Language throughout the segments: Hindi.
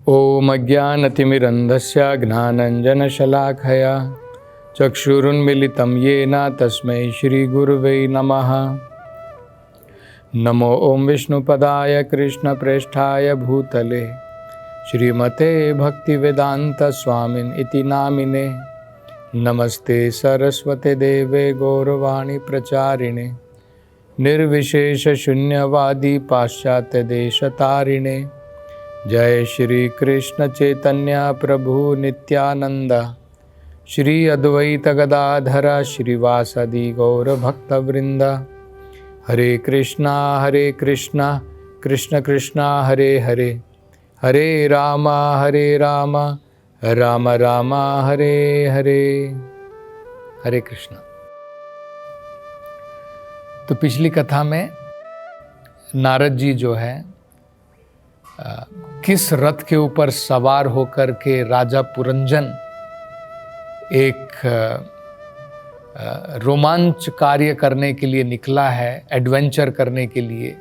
ॐ अज्ञानतिमिरन्धस्य ज्ञानञ्जनशलाखया चक्षुरुन्मिलितं येन तस्मै श्रीगुरुवे नमः। नमो ॐ विष्णुपदाय कृष्णप्रेष्ठाय भूतले श्रीमते भक्तिवेदान्तस्वामिन् इति नामिने। नमस्ते सरस्वते देवे गौरवाणी प्रचारिणे निर्विशेषशून्यवादी पाश्चात्यदेशतारिणे। जय श्री कृष्ण चैतन्य प्रभु नित्यानंद श्री अद्वैत गदाधर श्रीवासदि गौर भक्तवृंद। हरे कृष्णा कृष्ण कृष्णा हरे हरे, हरे राम राम राम हरे हरे। हरे कृष्णा। तो पिछली कथा में नारद जी जो है किस रथ के ऊपर सवार होकर के राजा पुरंजन एक रोमांच कार्य करने के लिए निकला है, एडवेंचर करने के लिए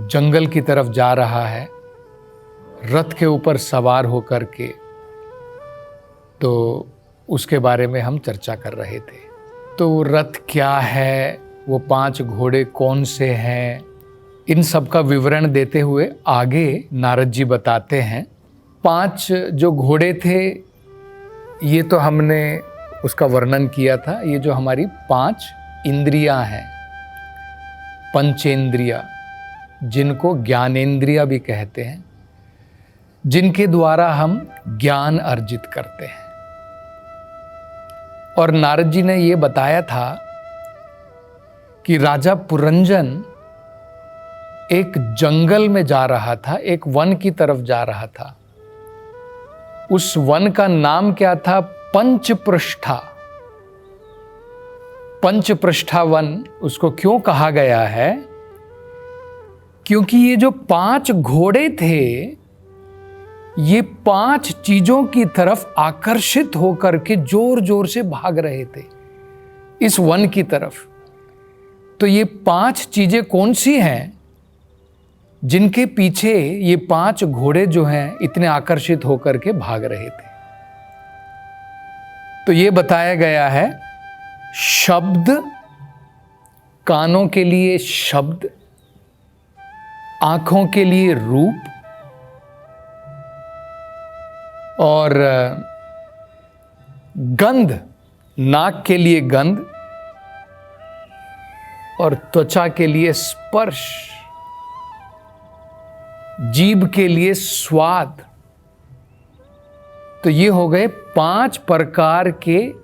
जंगल की तरफ जा रहा है रथ के ऊपर सवार होकर के। तो उसके बारे में हम चर्चा कर रहे थे। तो रथ क्या है, वो 5 घोड़े कौन से हैं, इन सब का विवरण देते हुए आगे नारद जी बताते हैं। 5 जो घोड़े थे ये तो हमने उसका वर्णन किया था। ये जो हमारी 5 इंद्रियां हैं, पंचेंद्रिया, जिनको ज्ञानेंद्रिया भी कहते हैं, जिनके द्वारा हम ज्ञान अर्जित करते हैं। और नारद जी ने ये बताया था कि राजा पुरंजन एक जंगल में जा रहा था, एक वन की तरफ जा रहा था। उस वन का नाम क्या था? पंचपृष्ठा। पंचपृष्ठा वन उसको क्यों कहा गया है? क्योंकि ये जो 5 घोड़े थे ये 5 चीजों की तरफ आकर्षित होकर के जोर जोर से भाग रहे थे इस वन की तरफ। तो ये 5 चीजें कौन सी हैं जिनके पीछे ये 5 घोड़े जो हैं इतने आकर्षित होकर के भाग रहे थे? तो ये बताया गया है, शब्द, कानों के लिए शब्द, आंखों के लिए रूप, और गंध, नाक के लिए गंध, और त्वचा के लिए स्पर्श, जीभ के लिए स्वाद। तो ये हो गए 5 प्रकार के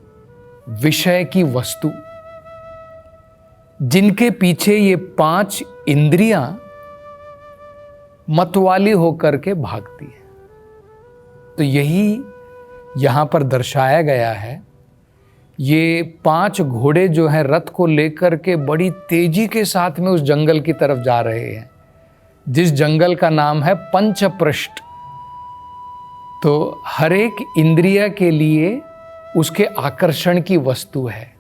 विषय की वस्तु जिनके पीछे ये 5 इंद्रियां मतवाली होकर के भागती है। तो यही यहां पर दर्शाया गया है। ये 5 घोड़े जो हैं रथ को लेकर के बड़ी तेजी के साथ में उस जंगल की तरफ जा रहे हैं, जिस जंगल का नाम है पंचपृष्ठ। तो हर एक इंद्रिय के लिए उसके आकर्षण की वस्तु है।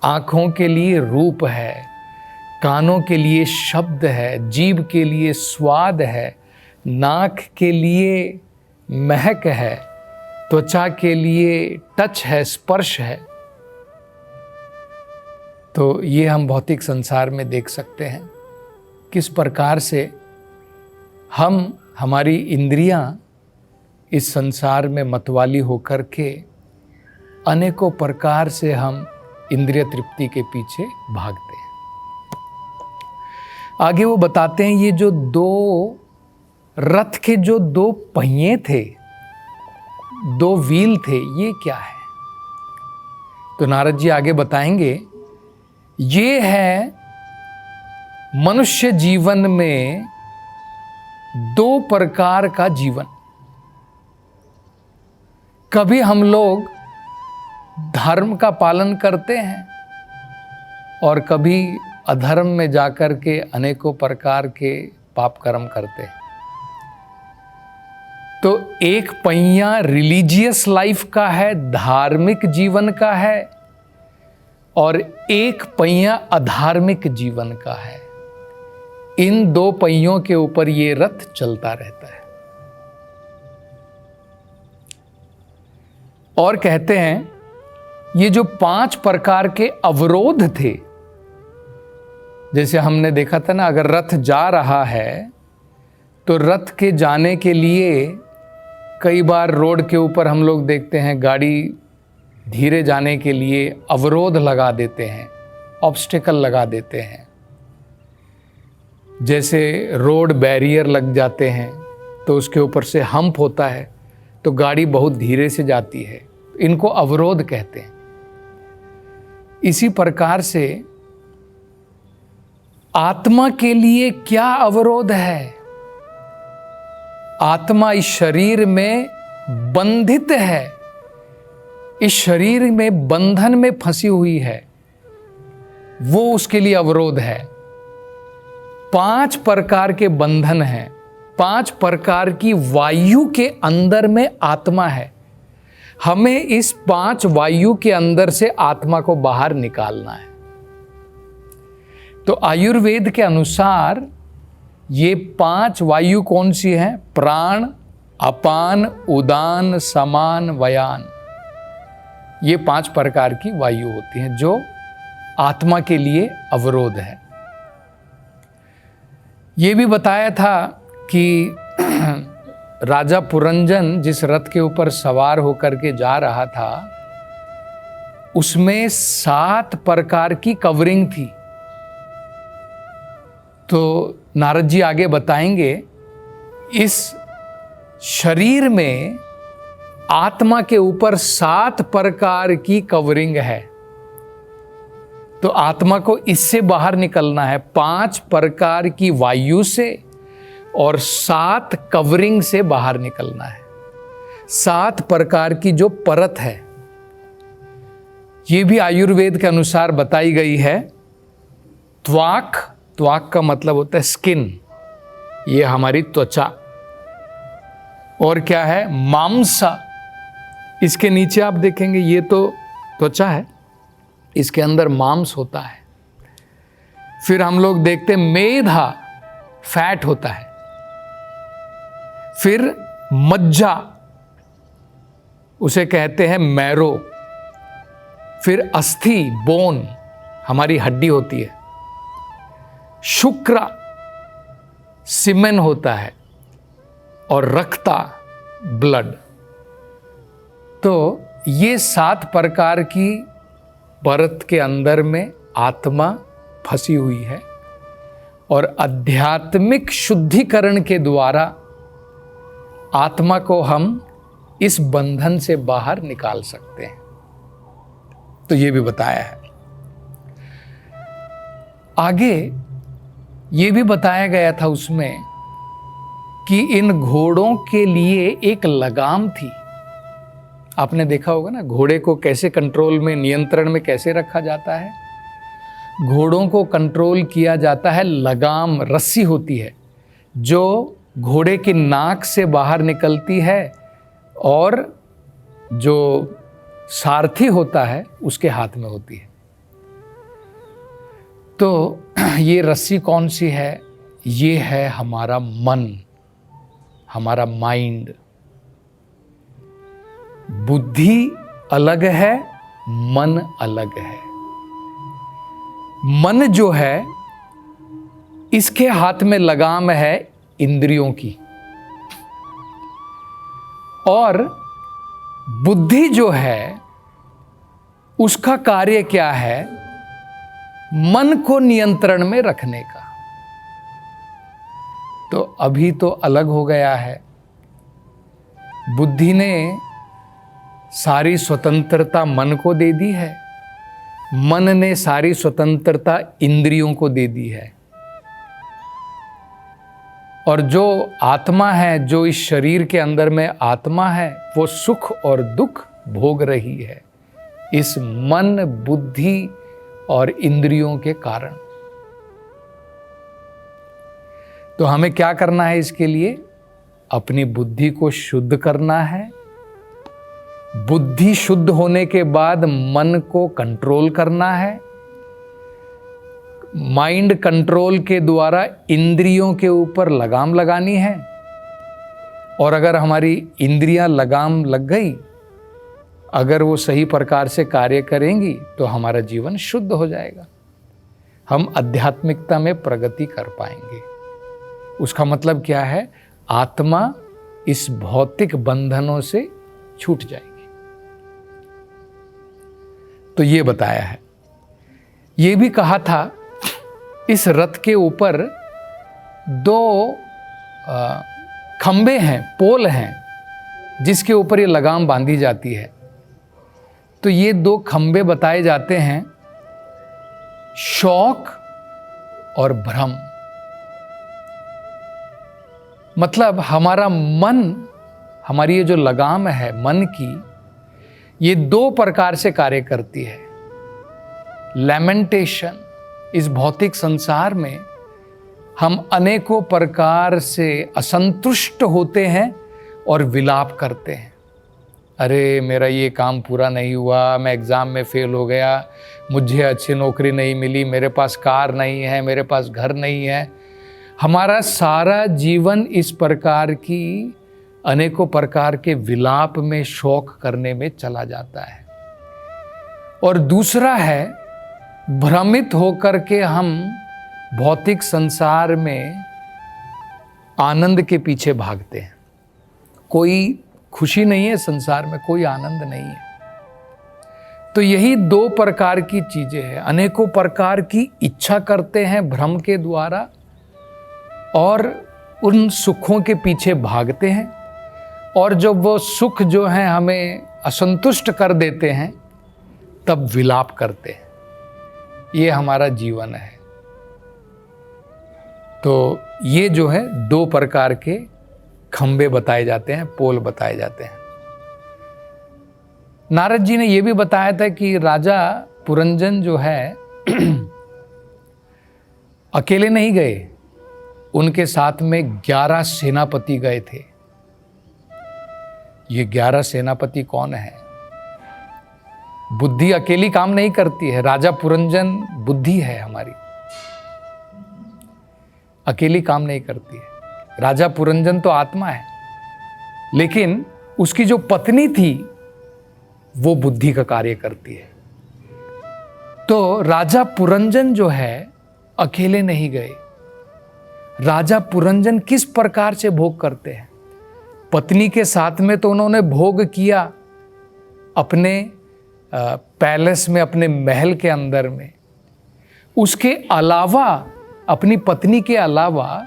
आँखों के लिए रूप है, कानों के लिए शब्द है, जीभ के लिए स्वाद है, नाक के लिए महक है, त्वचा के लिए टच है, स्पर्श है। तो ये हम भौतिक संसार में देख सकते हैं किस प्रकार से हमारी इंद्रियां इस संसार में मतवाली होकर के अनेकों प्रकार से हम इंद्रिय तृप्ति के पीछे भागते हैं। आगे वो बताते हैं ये जो 2 रथ के जो 2 पहिए थे, 2 व्हील थे, ये क्या है? तो नारद जी आगे बताएंगे, ये है मनुष्य जीवन में 2 प्रकार का जीवन। कभी हम लोग धर्म का पालन करते हैं और कभी अधर्म में जाकर के अनेकों प्रकार के पाप कर्म करते हैं। तो एक पहिया रिलीजियस लाइफ का है, धार्मिक जीवन का है, और एक पहिया अधार्मिक जीवन का है। इन 2 पहियों के ऊपर ये रथ चलता रहता है। और कहते हैं ये जो 5 प्रकार के अवरोध थे, जैसे हमने देखा था ना, अगर रथ जा रहा है तो रथ के जाने के लिए कई बार रोड के ऊपर हम लोग देखते हैं गाड़ी धीरे जाने के लिए अवरोध लगा देते हैं, ऑब्स्टिकल लगा देते हैं। जैसे रोड बैरियर लग जाते हैं तो उसके ऊपर से हम्प होता है तो गाड़ी बहुत धीरे से जाती है, इनको अवरोध कहते हैं। इसी प्रकार से आत्मा के लिए क्या अवरोध है? आत्मा इस शरीर में बंधित है, इस शरीर में बंधन में फंसी हुई है, वो उसके लिए अवरोध है। 5 प्रकार के बंधन हैं, 5 प्रकार की वायु के अंदर में आत्मा है। हमें इस 5 वायु के अंदर से आत्मा को बाहर निकालना है। तो आयुर्वेद के अनुसार ये 5 वायु कौन सी हैं? प्राण, अपान, उदान, समान, वयान। ये 5 प्रकार की वायु होती हैं जो आत्मा के लिए अवरोध है। ये भी बताया था कि राजा पुरंजन जिस रथ के ऊपर सवार होकर के जा रहा था उसमें 7 प्रकार की कवरिंग थी। तो नारद जी आगे बताएंगे इस शरीर में आत्मा के ऊपर 7 प्रकार की कवरिंग है। तो आत्मा को इससे बाहर निकलना है, 5 प्रकार की वायु से और 7 कवरिंग से बाहर निकलना है। 7 प्रकार की जो परत है ये भी आयुर्वेद के अनुसार बताई गई है। त्वाक, त्वाक का मतलब होता है स्किन, ये हमारी त्वचा। और क्या है? मांसा, इसके नीचे आप देखेंगे ये तो त्वचा है, इसके अंदर मांस होता है। फिर हम लोग देखते हैं मेधा, फैट होता है। फिर मज्जा, उसे कहते हैं मैरो। फिर अस्थि, बोन, हमारी हड्डी होती है। शुक्र, सीमेन होता है। और रक्ता, ब्लड। तो ये 7 प्रकार की परत के अंदर में आत्मा फंसी हुई है और आध्यात्मिक शुद्धिकरण के द्वारा आत्मा को हम इस बंधन से बाहर निकाल सकते हैं। तो ये भी बताया है। आगे ये भी बताया गया था उसमें कि इन घोड़ों के लिए एक लगाम थी। आपने देखा होगा ना, घोड़े को कैसे कंट्रोल में, नियंत्रण में कैसे रखा जाता है। घोड़ों को कंट्रोल किया जाता है, लगाम, रस्सी होती है जो घोड़े की नाक से बाहर निकलती है और जो सारथी होता है उसके हाथ में होती है। तो ये रस्सी कौन सी है? ये है हमारा मन, हमारा माइंड। बुद्धि अलग है, मन अलग है। मन जो है इसके हाथ में लगाम है इंद्रियों की, और बुद्धि जो है उसका कार्य क्या है? मन को नियंत्रण में रखने का। तो अभी तो अलग हो गया है। बुद्धि ने सारी स्वतंत्रता मन को दे दी है, मन ने सारी स्वतंत्रता इंद्रियों को दे दी है। और जो आत्मा है, जो इस शरीर के अंदर में आत्मा है, वो सुख और दुख भोग रही है इस मन, बुद्धि और इंद्रियों के कारण। तो हमें क्या करना है इसके लिए? अपनी बुद्धि को शुद्ध करना है। बुद्धि शुद्ध होने के बाद मन को कंट्रोल करना है। माइंड कंट्रोल के द्वारा इंद्रियों के ऊपर लगाम लगानी है। और अगर हमारी इंद्रियां लगाम लग गई, अगर वो सही प्रकार से कार्य करेंगी तो हमारा जीवन शुद्ध हो जाएगा, हम आध्यात्मिकता में प्रगति कर पाएंगे। उसका मतलब क्या है? आत्मा इस भौतिक बंधनों से छूट जाएगी। तो ये बताया है। ये भी कहा था इस रथ के ऊपर 2 खंबे हैं, पोल हैं, जिसके ऊपर ये लगाम बांधी जाती है। तो ये 2 खंबे बताए जाते हैं, शौक और भ्रम। मतलब हमारा मन, हमारी ये जो लगाम है मन की, ये 2 प्रकार से कार्य करती है। लैमेंटेशन, इस भौतिक संसार में हम अनेकों प्रकार से असंतुष्ट होते हैं और विलाप करते हैं। अरे मेरा ये काम पूरा नहीं हुआ, मैं एग्ज़ाम में फेल हो गया, मुझे अच्छी नौकरी नहीं मिली, मेरे पास कार नहीं है, मेरे पास घर नहीं है। हमारा सारा जीवन इस प्रकार की अनेकों प्रकार के विलाप में, शोक करने में चला जाता है। और दूसरा है, भ्रमित होकर के हम भौतिक संसार में आनंद के पीछे भागते हैं। कोई खुशी नहीं है संसार में, कोई आनंद नहीं है। तो यही 2 प्रकार की चीजें हैं। अनेकों प्रकार की इच्छा करते हैं भ्रम के द्वारा और उन सुखों के पीछे भागते हैं, और जब वो सुख जो है हमें असंतुष्ट कर देते हैं तब विलाप करते हैं। ये हमारा जीवन है। तो ये जो है 2 प्रकार के खंबे बताए जाते हैं, पोल बताए जाते हैं। नारद जी ने यह भी बताया था कि राजा पुरंजन जो है अकेले नहीं गए, उनके साथ में 11 सेनापति गए थे। ये 11 सेनापति कौन है? बुद्धि अकेली काम नहीं करती है। राजा पुरंजन बुद्धि है हमारी, अकेली काम नहीं करती है। राजा पुरंजन तो आत्मा है, लेकिन उसकी जो पत्नी थी वो बुद्धि का कार्य करती है। तो राजा पुरंजन जो है अकेले नहीं गए। राजा पुरंजन किस प्रकार से भोग करते हैं? पत्नी के साथ में तो उन्होंने भोग किया अपने पैलेस में, अपने महल के अंदर में। उसके अलावा, अपनी पत्नी के अलावा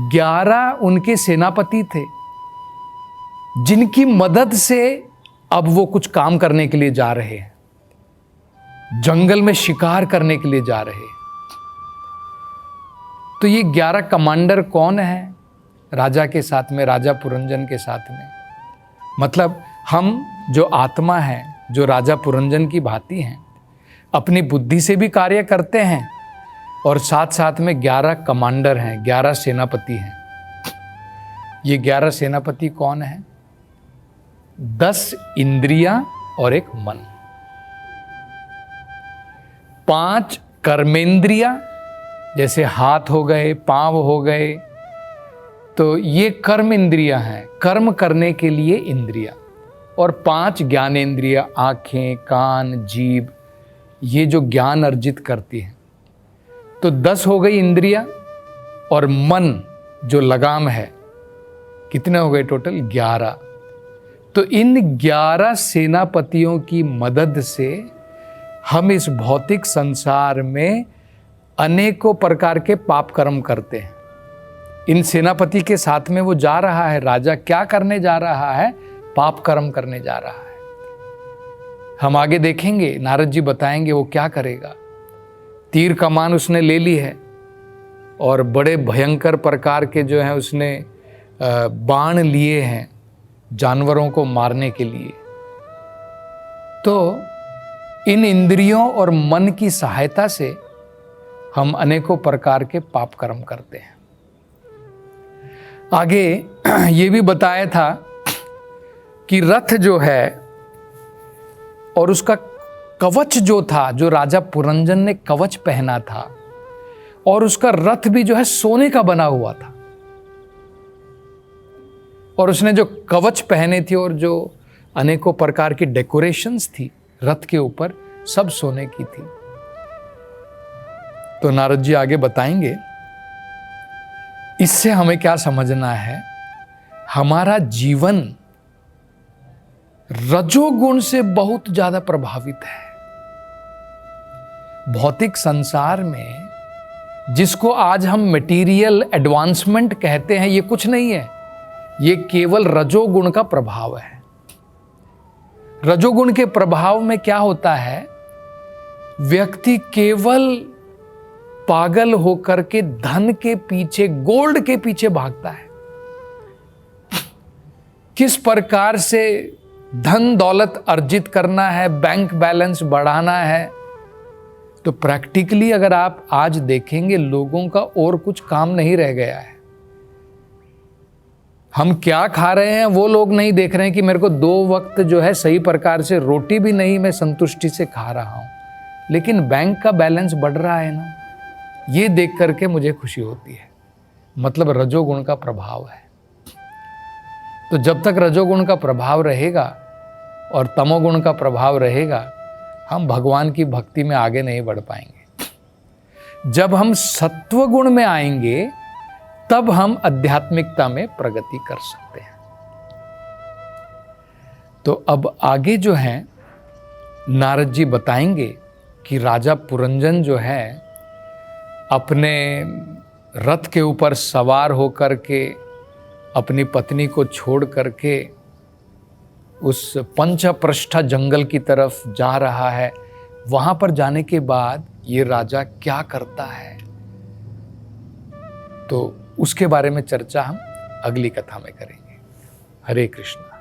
11 उनके सेनापति थे, जिनकी मदद से अब वो कुछ काम करने के लिए जा रहे हैं, जंगल में शिकार करने के लिए जा रहे हैं। तो ये 11 कमांडर कौन है राजा के साथ में, राजा पुरंजन के साथ में? मतलब हम जो आत्मा है, जो राजा पुरंजन की भांति हैं, अपनी बुद्धि से भी कार्य करते हैं और साथ साथ में 11 कमांडर हैं, 11 सेनापति हैं। ये 11 सेनापति कौन है? 10 इंद्रियां और 1 मन, 5 कर्मेंद्रियां, जैसे हाथ हो गए, पांव हो गए, तो ये कर्म इंद्रियां हैं, कर्म करने के लिए इंद्रियां। और 5 ज्ञानेंद्रियां, आंखें, कान, जीभ, ये जो ज्ञान अर्जित करती हैं। तो 10 हो गई इंद्रियां, और मन जो लगाम है, कितने हो गए टोटल? 11। तो इन 11 सेनापतियों की मदद से हम इस भौतिक संसार में अनेकों प्रकार के पाप कर्म करते हैं। इन सेनापति के साथ में वो जा रहा है, राजा क्या करने जा रहा है? पाप कर्म करने जा रहा है। हम आगे देखेंगे, नारद जी बताएंगे वो क्या करेगा। तीर कमान उसने ले ली है और बड़े भयंकर प्रकार के जो है उसने बाण लिए हैं जानवरों को मारने के लिए। तो इन इंद्रियों और मन की सहायता से हम अनेकों प्रकार के पाप कर्म करते हैं। आगे ये भी बताया था कि रथ जो है और उसका कवच जो था, जो राजा पुरंजन ने कवच पहना था, और उसका रथ भी जो है सोने का बना हुआ था। और उसने जो कवच पहने थे और जो अनेकों प्रकार की डेकोरेशंस थी रथ के ऊपर, सब सोने की थी। तो नारद जी आगे बताएंगे, इससे हमें क्या समझना है, हमारा जीवन रजोगुण से बहुत ज्यादा प्रभावित है। भौतिक संसार में जिसको आज हम मटेरियल एडवांसमेंट कहते हैं, ये कुछ नहीं है, ये केवल रजोगुण का प्रभाव है। रजोगुण के प्रभाव में क्या होता है, व्यक्ति केवल पागल होकर के धन के पीछे, गोल्ड के पीछे भागता है। किस प्रकार से धन दौलत अर्जित करना है, बैंक बैलेंस बढ़ाना है। तो प्रैक्टिकली अगर आप आज देखेंगे, लोगों का और कुछ काम नहीं रह गया है। हम क्या खा रहे हैं वो लोग नहीं देख रहे हैं कि मेरे को 2 वक्त जो है सही प्रकार से रोटी भी नहीं मैं संतुष्टि से खा रहा हूं, लेकिन बैंक का बैलेंस बढ़ रहा है ना, ये देख करके मुझे खुशी होती है। मतलब रजोगुण का प्रभाव है। तो जब तक रजोगुण का प्रभाव रहेगा और तमोगुण का प्रभाव रहेगा, हम भगवान की भक्ति में आगे नहीं बढ़ पाएंगे। जब हम सत्व गुण में आएंगे तब हम आध्यात्मिकता में प्रगति कर सकते हैं। तो अब आगे जो है नारद जी बताएंगे कि राजा पुरंजन जो है अपने रथ के ऊपर सवार होकर के अपनी पत्नी को छोड़ करके उस पंचपृष्ठा जंगल की तरफ जा रहा है। वहां पर जाने के बाद ये राजा क्या करता है, तो उसके बारे में चर्चा हम अगली कथा में करेंगे। हरे कृष्णा।